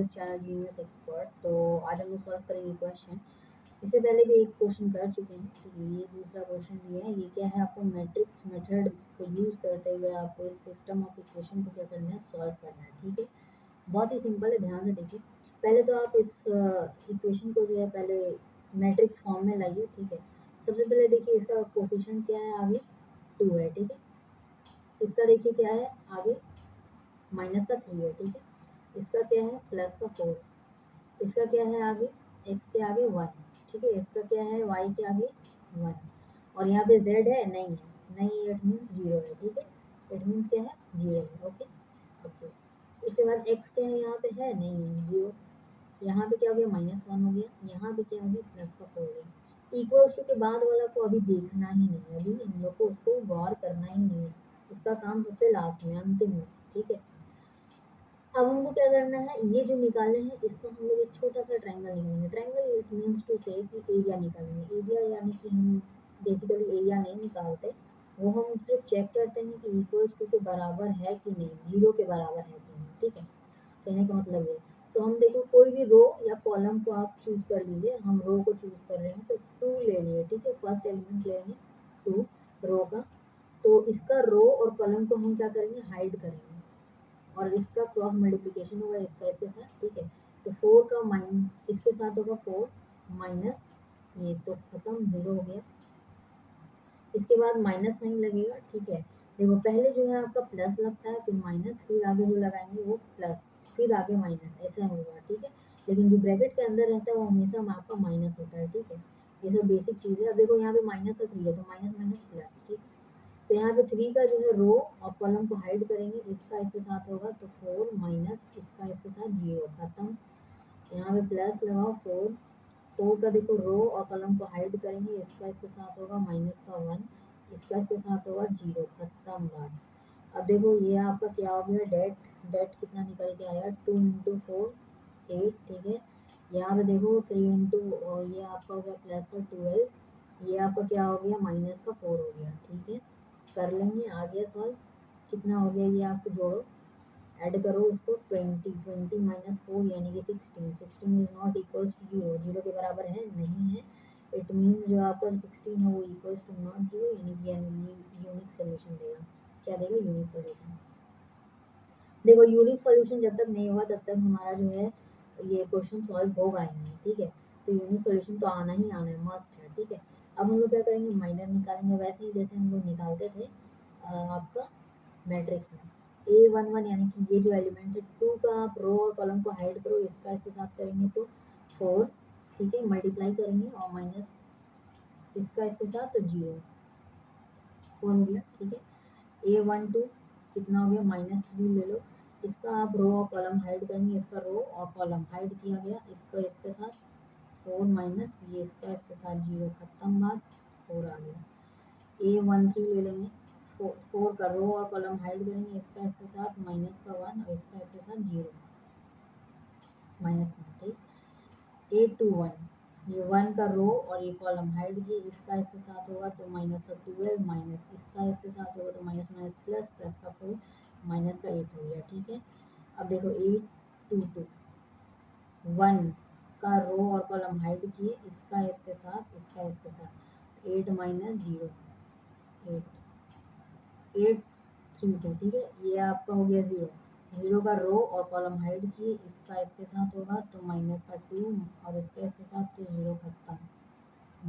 This channel genius expert. तो आज हम लोग सॉल्व करेंगे क्वेश्चन। इससे पहले भी एक क्वेश्चन कर चुके हैं, ठीक है। ये दूसरा क्वेश्चन दिया है। ये क्या है, आपको मैट्रिक्स मेथड को यूज़ करते हुए आपको इस सिस्टम ऑफ इक्वेशन को क्या करना है, सॉल्व करना है, ठीक है। बहुत ही सिंपल है, ध्यान से देखिए। पहले तो आप इस इक्वेशन को जो है पहले मैट्रिक्स फॉर्म में लाइए, ठीक है। सबसे पहले देखिए इसका कोफिशिएंट क्या है, आगे 2 है, ठीक है। इसका देखिए क्या है, आगे माइनस का 3 है, ठीक है। इसका क्या है, प्लस का 4। इसका क्या है, आगे एक्स के आगे 1, ठीक है। इसका क्या है, वाई के आगे 1। और यहाँ पे जेड है, नहीं है, नहीं, इट मीन्स 0 है, ठीक है। इट मीन्स क्या है, 0 है, ओके ओके। उसके बाद एक्स क्या है, यहाँ पे है, नहीं है, 0। यहाँ पे क्या हो गया, -1 हो गया। यहाँ पे क्या हो गया, प्लस का 4 हो गया। इक्वल्स टू के बाद वाला को अभी देखना ही नहीं है, अभी इन लोग को उसको गौर करना ही नहीं है। उसका काम सबसे लास्ट में, अंतिम में, ठीक है। अब हमको क्या करना है, ये जो निकाले हैं इसका हम लोग एक छोटा सा ट्रायंगल निकालेंगे। ट्रायंगल इट मीन्स टू से कि एरिया निकालेंगे। एरिया यानी कि हम बेसिकली एरिया नहीं निकालते, वो हम सिर्फ चेक करते हैं कि इक्वल्स टू के बराबर है कि नहीं, 0 के बराबर है कि नहीं, ठीक है। कहने का मतलब ये। तो हम देखो कोई भी रो या कॉलम को आप चूज कर लीजिए। हम रो को चूज कर रहे हैं तो 2 ले लिए, ठीक है। फर्स्ट एलिमेंट लेंगे 2 रो का। तो इसका रो और कॉलम को हम क्या करेंगे, हाइड करेंगे। और इसका क्रॉस मल्टीप्लिकेशन होगा इसका इसके साथ, ठीक है। तो 4 का माइन इसके साथ होगा 4 माइनस ये, तो खत्म, 0 हो गया। इसके बाद माइनस साइन लगेगा, ठीक है। देखो पहले जो है आपका प्लस लगता है, फिर माइनस, फिर आगे जो लगाएंगे वो प्लस, फिर आगे माइनस, ऐसा होगा, ठीक है। लेकिन जो ब्रैकेट के अंदर रहता है वो हमेशा आपका माइनस होता है, ठीक है। ये सब बेसिक चीज़ है। अब देखो यहाँ पे माइनस का 3 है, तो माइनस माइनस प्लस, ठीक है। तो यहाँ पे 3 का जो है रो और कॉलम को हाइड करेंगे। इसका इसके साथ होगा तो 4 माइनस इसका इसके साथ 0, खत्म। यहाँ पे प्लस लगाओ 4। 4 का देखो रो और कॉलम को हाइड करेंगे। इसका इसके साथ होगा माइनस का 1, इसका इसके साथ होगा 0, खत्म बात। अब देखो ये आपका क्या हो गया, डेट। डेट कितना निकल के आया, 2 इंटू 4 8, ठीक है। यहाँ पे देखो 3 इंटू ये आपका हो गया प्लस का 12। ये आपका क्या हो गया, माइनस का 4 हो गया, ठीक है। कर लेंगे, आ गया सॉल्व। कितना हो गया, ये आपको जोड़ो, ऐड करो इसको। 20 20 माइनस 4 यानी कि 16। 16 इज नॉट इक्वल्स टू 0, 0 के बराबर है, नहीं है। इट मीन्स जो आपका 16 है वो इक्वल्स टू नॉट 0, यानी कि यूनिक सोल्यूशन देगा। क्या देगा, यूनिक सोल्यूशन। देखो यूनिक सॉल्यूशन जब तक नहीं होगा तब तक हमारा जो है ये क्वेश्चन सॉल्व होगा ही नहीं, ठीक है। तो यूनिक सॉल्यूशन तो आना ही आना है, मस्ट है, ठीक है। अब हम लोग क्या करेंगे, माइनर निकालेंगे, वैसे ही जैसे हम लोग निकालते थे आपका मैट्रिक्स में। A11 यानी कि ये जो एलिमेंट है 2 का आप रो और कॉलम को हाइड करो। इसका इसके साथ करेंगे तो 4, ठीक है। मल्टीप्लाई करेंगे और माइनस इसका इसके साथ तो 0, 4 हो गया, ठीक है। A12 कितना हो गया, -3 ले लो। इसका आप रो और कॉलम हाइड करेंगे। इसका रो और कॉलम हाइड किया गया। इसका इसके साथ 4 माइनस ये इसका इसके साथ 0, खत्म बात, 4 आ गया। A13 ले लेंगे। 4 का रो और कॉलम हाइड करेंगे। इसका इसके साथ माइनस का 1 और इसका इसके साथ 0, -1, ठीक। A21 ये 1 का रो और ये कॉलम हाइड किए। इसका इसके साथ होगा तो माइनस का 12 माइनस इसका इसके साथ होगा तो माइनस माइनस प्लस, प्लस का 4 माइनस का 8 हो गया, ठीक है। अब देखो 822 1 का रो और कॉलम हाइड किए। इसका इसके साथ, इसका इसके साथ 8 माइनस 0, 832, ठीक है। ये आपका हो गया 0। 0 का रो और कॉलम हाइड किए। इसका इसके साथ होगा तो माइनस का 2 और इसका इसके साथ तो 0, खत्म,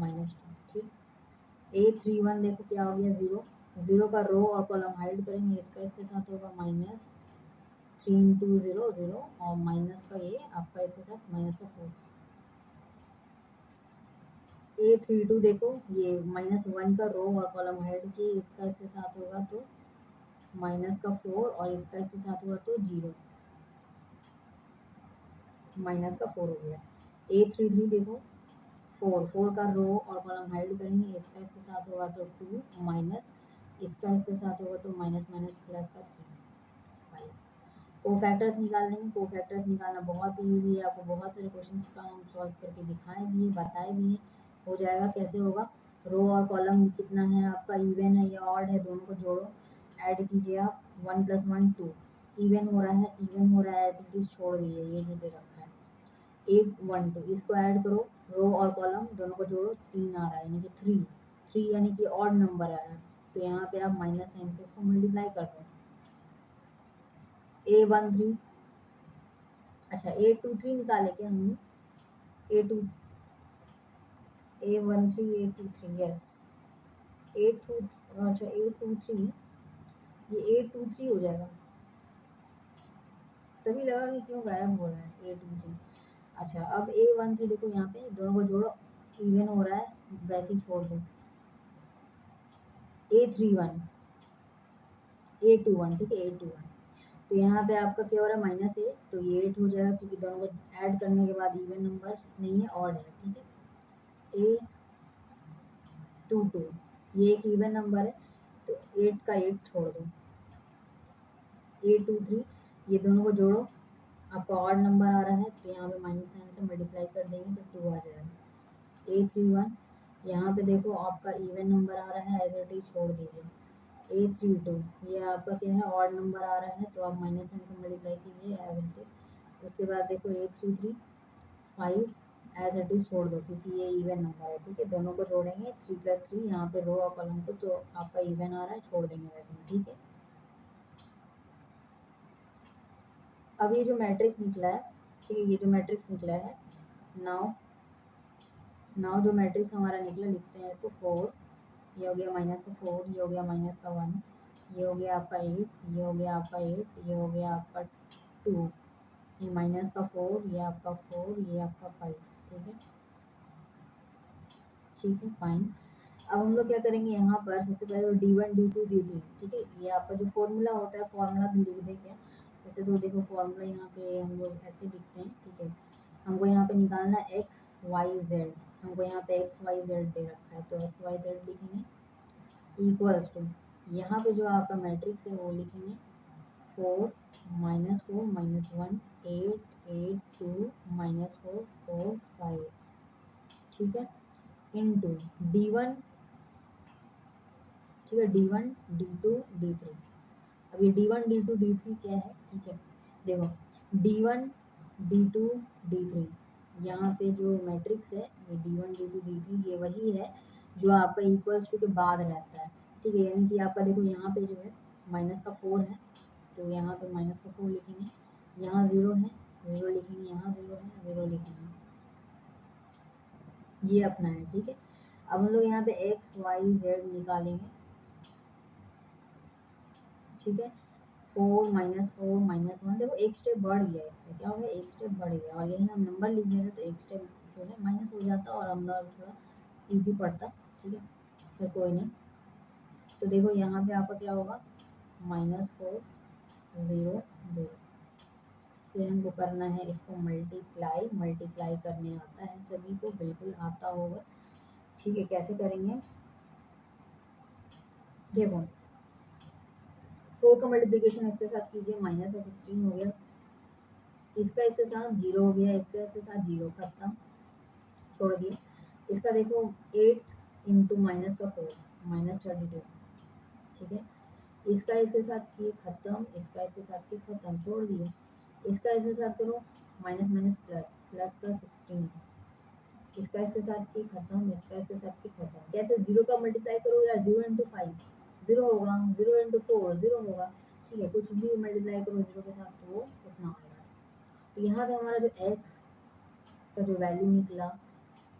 -2, ठीक। A31 देखो क्या हो गया, 0। 0 का रो और कॉलम हाइड करेंगे। इसका इसके साथ होगा -3 इंटू 0 0 और माइनस का ये आपका इसके साथ -4। A32 देखो ये -1 का रो और कॉलम हाइड किए। इसका इसके साथ होगा तो माइनस का 4 और इसका इसके साथ हुआ तो 0, माइनस का 4 हो गया। A33 देखो 4 का रो और कॉलम हाइड करेंगे। इसका इसके साथ होगा तो 2 माइनस इसका इसके साथ होगा तो माइनस माइनस प्लस का 3, 5। कोफैक्टर्स निकाल लेंगे। कोफैक्टर्स निकालना बहुत ही ईजी है। आपको बहुत सारे क्वेश्चंस का हम सॉल्व करके दिखाए भी है, बताए भी है। हो जाएगा, कैसे होगा, रो और कॉलम कितना है आपका, इवन है या ऑड है, दोनों को जोड़ो, ऐड कीजिए आप। 1 + 1 2, इवन हो रहा है तो प्लीज छोड़ दीजिए, ये जो दे रखा है 8 1 2, इसको ऐड करो, रो और कॉलम दोनों को जोड़ो, 3 आ रहा है यानी कि 3 यानी कि ऑड नंबर आ रहा है, तो यहाँ पे आप माइनस साइन से इसको मल्टीप्लाई कर दो। A13, अच्छा A23 निकाले क्या हमने, A2 A13 A23, yes A2, अच्छा A23, ये A23 हो जाएगा, तभी लगा कि क्यों गायब हो रहा है A23। अच्छा अब A13 देखो यहाँ पे दोनों को जोड़ो, इवन हो रहा है, वैसे ही छोड़ दो। A31 A21, ठीक है A21, तो यहाँ पे आपका क्या हो रहा है -8, तो ये 8 हो जाएगा क्योंकि दोनों को ऐड करने के बाद इवन नंबर नहीं है, ऑड है, ठीक है। A22, ये एक इवन नंबर है, तो 8 का 8 छोड़ दो। A23, ये दोनों को जोड़ो, आपका ऑड नंबर आ रहा है तो यहाँ पे माइनस साइन से मल्टीप्लाई कर देंगे तो 2 आ जाएगा। A31, यहाँ पे देखो आपका इवन नंबर आ रहा है, एज इट इज छोड़ दीजिए। A32, ये आपका क्या है, ऑड नंबर आ रहा है तो आप माइनस साइन से मल्टीप्लाई कीजिए एज इट इज। उसके बाद देखो A33 5, एज इट इज छोड़ दो क्योंकि ये इवन नंबर है, ठीक है। दोनों को जोड़ेंगे 3 + 3, यहाँ पे रो और कॉलम को, तो आपका इवन आ रहा है, छोड़ देंगे वैसे ही, ठीक है। अब ये जो मैट्रिक्स निकला है, ठीक है, ये जो मैट्रिक्स निकला है, नाउ नाउ जो मैट्रिक्स हमारा निकला, लिखते हैं इसको 4, ये हो गया -4, ये हो गया -1, ये हो गया आपका 8, ये हो गया आपका 8, ये हो गया आपका 2, ये -4, ये आपका 4, ये आपका 5, ठीक है, ठीक है फाइन। अब हम लोग क्या करेंगे, यहाँ पर सबसे पहले तो D1 D2 D3, ठीक है, ये आपका जो फॉर्मूला होता है, फॉर्मूला भी लिख दें क्या, जैसे तो देखो फॉर्मूला यहाँ पे हम लोग ऐसे लिखते हैं, ठीक है। हमको यहाँ पे निकालना है XYZ, हमको यहाँ पे XYZ दे रखा है, तो XYZ लिखेंगे इक्वल्स टू, यहाँ पे जो आपका मैट्रिक्स है वो लिखेंगे 4 -4 -1 8 8 2 -4 4 5, ठीक है, इनटू D1, ठीक है, D1 D2 D3। अब ये D1 D2 D3 क्या है, ठीक है, देखो D1 D2 D3, यहाँ पे जो मैट्रिक्स है ये D1 D2 D3, ये वही है जो आपका इक्वल्स टू के बाद रहता है, ठीक है, यानी कि आपका देखो यहाँ पे जो है -4 है, तो यहाँ पे -4 लिखेंगे, यहाँ 0 है 0 लिखेंगे, यहाँ 0 है 0 लिखेंगे, ये अपना है, ठीक है। अब हम लोग यहाँ पे XYZ निकालेंगे, ठीक है, 4 -4 -1, देखो एक स्टेप बढ़ गया, इससे क्या हो गया, एक स्टेप बढ़ गया, और यही हम नंबर लिख देते तो एक स्टेप जो है माइनस हो जाता और हम लोग थोड़ा इजी पड़ता, ठीक है, फिर कोई नहीं। तो देखो यहाँ पे आपका क्या होगा, -4 0 0, से हमको करना है इसको मल्टीप्लाई, मल्टीप्लाई करने आता है सभी को, बिल्कुल आता होगा, ठीक है। कैसे करेंगे, देखो 4 का मल्टीप्लिकेशन इसके साथ कीजिए, -16 हो गया, इसका इसके साथ 0 हो गया, इसका इसके साथ 0, खत्म, छोड़ दिए। इसका देखो 8 इंटू -4 -32, ठीक है, इसका इसके साथ किए खत्म, इसका इसके साथ किए खत्म, छोड़ दिए। इसका इसके साथ करो, माइनस माइनस प्लस, प्लस का 16, इसका इसके साथ किए खत्म, इसका इसके साथ किए खत्म। कैसे, 0 का मल्टीप्लाई करो या 0 इंटू 5 0 होगा, 0 इंटू 4 0 होगा, ठीक है, कुछ भी मल्टीप्लाई करो 0 के साथ तो वो उतना आएगा। तो यहाँ पे हमारा जो x का जो वैल्यू निकला,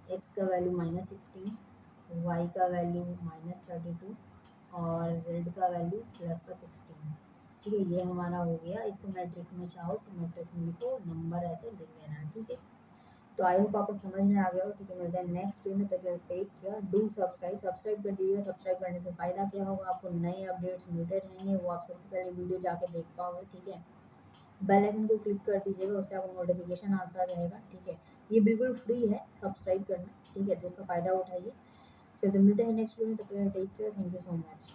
x का वैल्यू -16, y का वैल्यू -32 और z का वैल्यू +16, ठीक है, ये हमारा हो गया। इसको मैट्रिक्स में चाहो तो मैट्रिक्स में लिखो, नंबर ऐसे लिख देना है, ठीक है। तो आई होप आपको समझ में आ गया हो, ठीक है। मिलते हैं नेक्स्ट वीडियो में, तक टेक केयर, डू सब्सक्राइब कर दीजिए। सब्सक्राइब करने से फ़ायदा क्या होगा, आपको नए अपडेट्स मिलते रहेंगे, वो आप सबसे पहले वीडियो जाके देख पाओगे, ठीक है। बेल आइकन को क्लिक कर दीजिएगा, उससे आपको नोटिफिकेशन आता रहेगा, ठीक है। ये बिल्कुल फ्री है सब्सक्राइब करना, ठीक है, तो इसका फ़ायदा उठाइए। चलो मिलते हैं नेक्स्ट वीडियो में, तब तक take care, thank you so much.